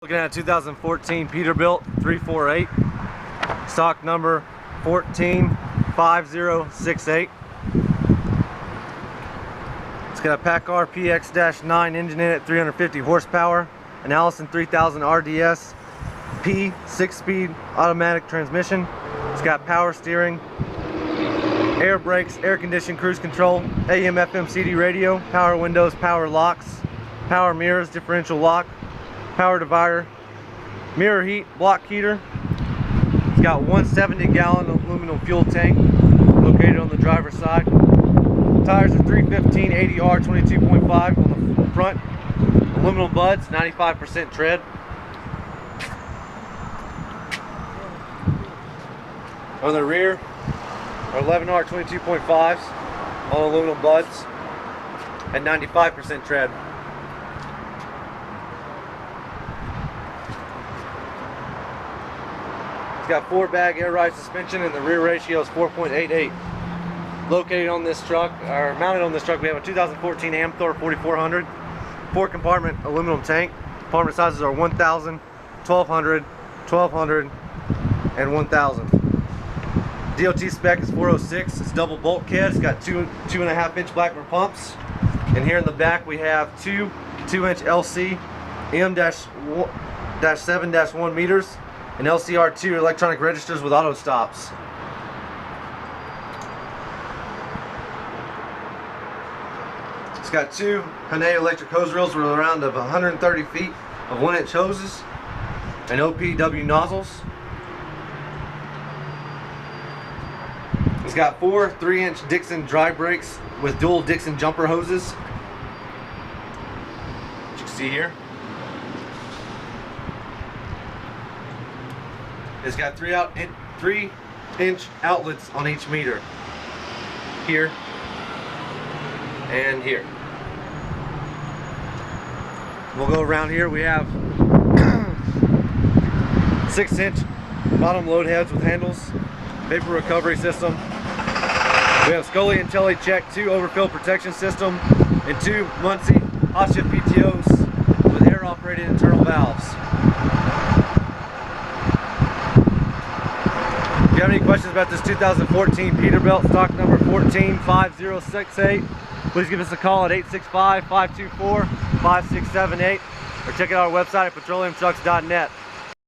Looking at a 2014 Peterbilt 348, stock number 145068. It's got a Paccar PX-9 engine in it, 350 horsepower, an Allison 3000 RDS-P 6-speed automatic transmission. It's got power steering, air brakes, air conditioning, cruise control, AM, FM, CD radio, power windows, power locks, power mirrors, differential lock, power divider, mirror heat, block heater. It's got 170-gallon aluminum fuel tank located on the driver's side. Tires are 315 80R 22.5 on the front. Aluminum buds, 95% tread. On the rear are 11R 22.5s on aluminum buds and 95% tread. It's got 4-bag air ride suspension and the rear ratio is 4.88. Located on this truck, or mounted on this truck, we have a 2014 Amthor 4400, 4-compartment aluminum tank. Compartment sizes are 1000, 1200, 1200, and 1000. DOT spec is 406. It's double bulkhead. It's got 2.5-inch Blackmer pumps. And here in the back we have two 2-inch LC M-7-1 meters and LCR2 electronic registers with auto stops. It's got two Hannay electric hose reels with around 130 feet of 1-inch hoses and OPW nozzles. It's got 4 3-inch Dixon dry brakes with dual Dixon jumper hoses, as you can see here. It's got 3-inch outlets on each meter, here and here. We'll go around here. We have 6-inch bottom load heads with handles, vapor recovery system. We have Scully Intelli Check 2 overfill protection system and 2 Muncie HotShift PTOs with air operated internal valves. If you have any questions about this 2014 Peterbilt stock number 145068, please give us a call at 865-524-5678 or check out our website at petroleumtrucks.net.